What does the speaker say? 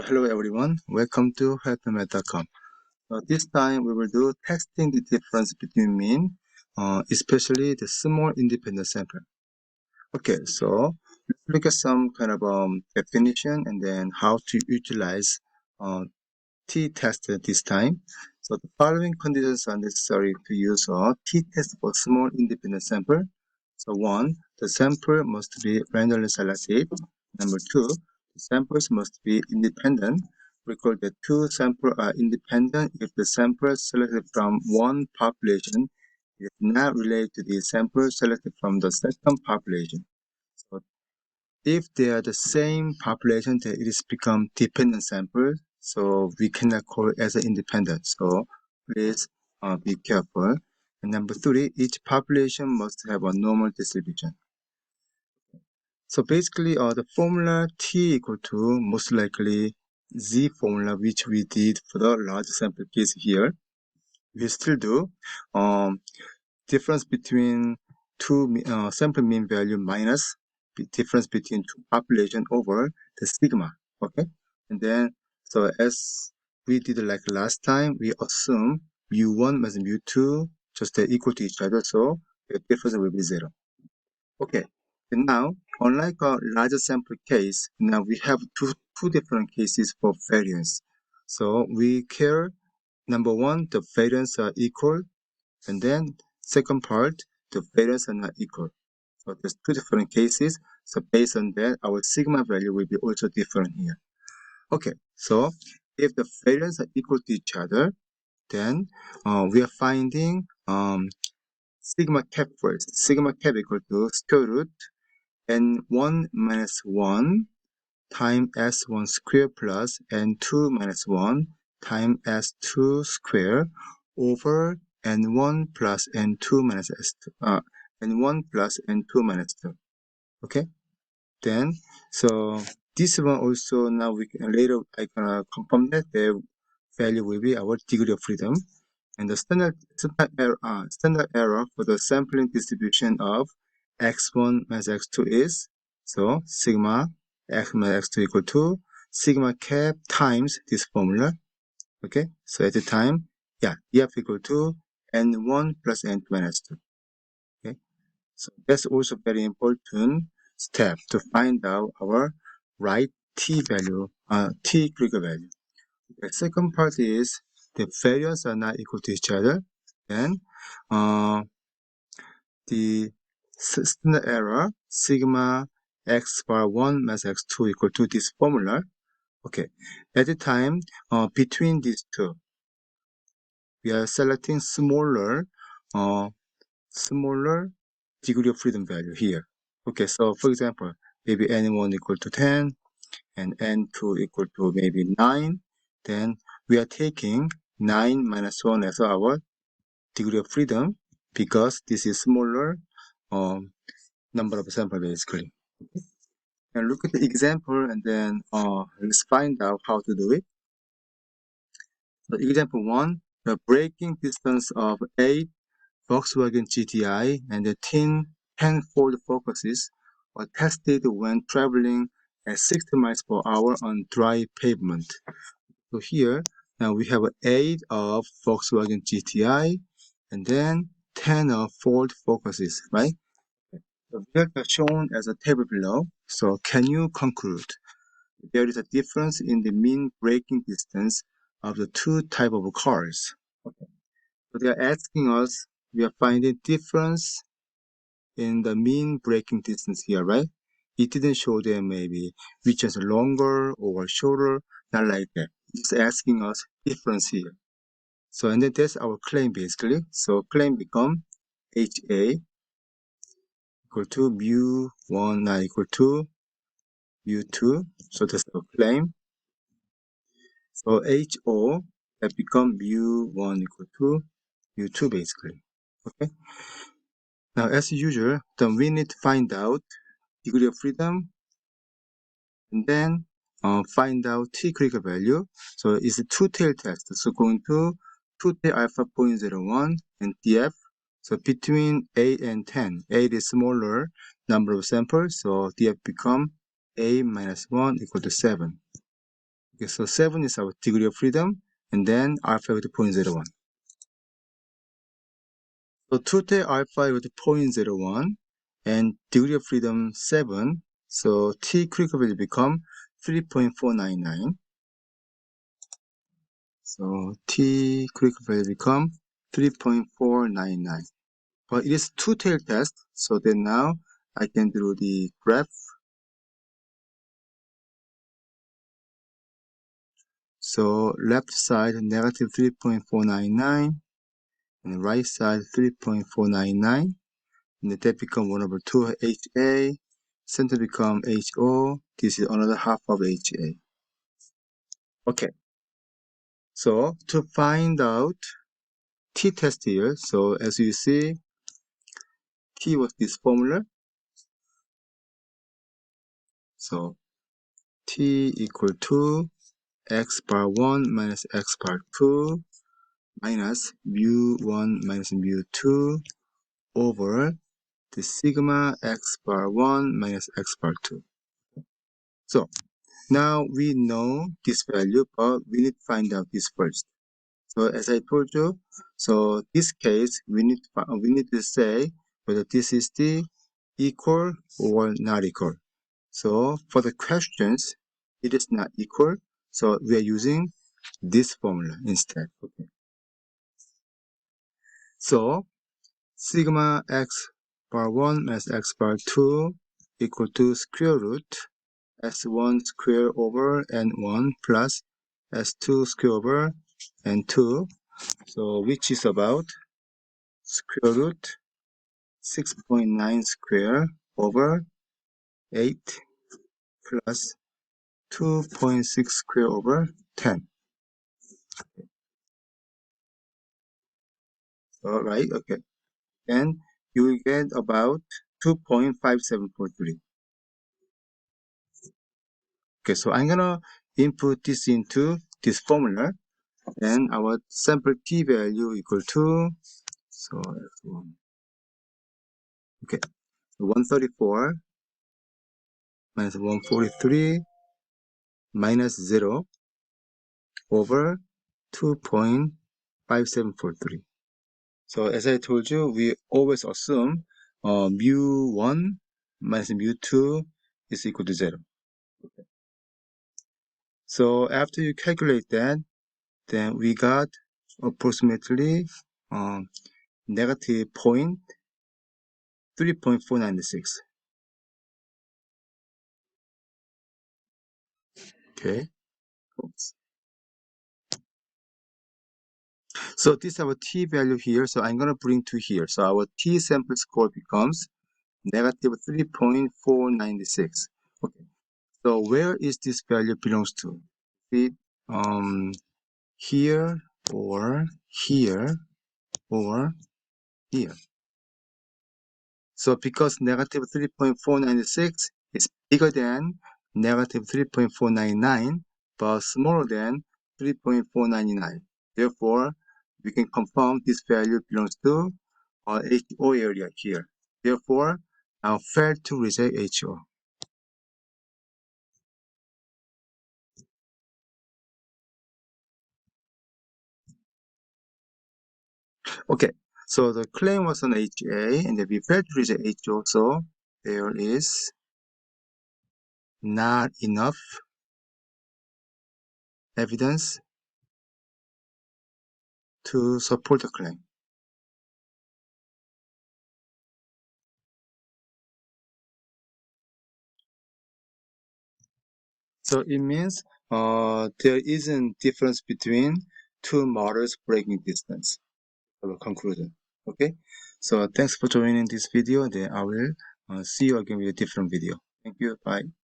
Hello everyone, welcome to helpmath.com. This time we will do testing the difference between mean, especially the small independent sample. Okay, so let's look at some kind of definition and then how to utilize t-test this time. So the following conditions are necessary to use a t-test for small independent sample. So 1, the sample must be randomly selected. Number 2, the samples must be independent. Recall that two samples are independent if the sample selected from one population is not related to the sample selected from the second population. So if they are the same population, then it is become dependent sample, so we cannot call it as an independent. So please be careful. And number 3, each population must have a normal distribution. So basically, the formula T equal to most likely Z formula, which we did for the large sample case here. We still do difference between two sample mean value minus the difference between two population over the sigma. Okay, and then so as we did like last time, we assume mu1 minus mu2 just equal to each other, so the difference will be 0. Okay, and now unlike a larger sample case, now we have two different cases for variance. So we care, number 1, the variance are equal, and then second part, the variance are not equal. So there's two different cases. So based on that, our sigma value will be also different here. Okay, so if the variance are equal to each other, then we are finding sigma cap first. Sigma cap equal to square root n1 minus 1 times s1 square plus n2 minus 1 times s2 square over n1 plus n2 minus s2, n1 plus n2 minus 2. Okay, then so this one also, now we can later I can confirm that the value will be our degree of freedom, and the standard error for the sampling distribution of x1 minus x2 is, so sigma x minus x2 equal to sigma cap times this formula. Okay, so at the time, df equal to n1 plus n2 minus 2. Okay, so that's also very important step to find out our right t value, t critical value. The second part is the variance are not equal to each other. Then the standard error sigma x bar 1 minus x2 equal to this formula. Okay, at the time between these two, we are selecting smaller degree of freedom value here. Okay, so for example, maybe n1 equal to 10 and n2 equal to maybe 9, then we are taking 9 minus 1 as our degree of freedom because this is smaller number of samples basically. Okay. And look at the example and then let's find out how to do it. So example 1, the braking distance of 8 Volkswagen GTI and the 10 Ford Focuses were tested when traveling at 60 miles per hour on dry pavement. So here, now we have 8 of Volkswagen GTI and then 10 of Ford Focuses, right? The results are shown as a table below. So can you conclude there is a difference in the mean braking distance of the two type of cars? Okay. So they are asking us, we are finding difference in the mean braking distance here, right? It didn't show them maybe which is longer or shorter, not like that. It's asking us difference here. So and then that's our claim basically. So claim become HA equal to mu1 not equal to mu2. So that's our claim. So HO that become mu1 equal to mu2 basically. Okay. Now as usual, then we need to find out degree of freedom and then find out t critical value. So it's a two-tail test. So going to two-tail alpha 0.01 and df. So between 8 and 10, 8 is smaller number of samples, so df become a minus 1 equal to 7. Okay, so 7 is our degree of freedom, and then alpha equal to 0.01. So to take alpha equal to 0.01 and degree of freedom 7, so t critical value become 3.499. So t critical value become 3.499. But it is two-tailed test, so then now I can draw the graph. So left side negative 3.499 and right side 3.499, and that become 1 over 2 HA, center become HO, this is another half of HA. Okay, so to find out t-test here, so as you see, t was this formula, so t equal to x bar 1 minus x bar 2 minus mu 1 minus mu 2 over the sigma x bar 1 minus x bar 2. So now we know this value, but we need to find out this first. So as I told you, so this case we need to say whether this is the equal or not equal. So for the questions, it is not equal. So we are using this formula instead. Okay. So sigma x bar 1 minus x bar 2 equal to square root s1 square over n1 plus s2 square over n2. So which is about square root 6.9 square over 8 plus 2.6 square over 10. All right, okay. Then you will get about 2.5743. Okay, so I'm gonna input this into this formula, and our sample t value equal to, so x1, okay, 134 minus 143 minus 0 over 2.5743. So as I told you, we always assume mu1 minus mu2 is equal to 0. Okay. So after you calculate that, then we got approximately negative 3.496. Okay. Oops. So this is our t value here. So I'm going to bring to here. So our t sample score becomes negative 3.496. Okay. So where is this value belongs to? It here or here or here. So because negative 3.496 is bigger than negative 3.499 but smaller than 3.499. Therefore, we can confirm this value belongs to HO area here. Therefore, now fail to reject HO. Okay, so the claim was on HA and we failed to reject HO, so there is not enough evidence to support the claim. So it means there isn't difference between two models breaking distance. Our conclusion. Okay. So thanks for joining this video. Then I will see you again with a different video. Thank you. Bye.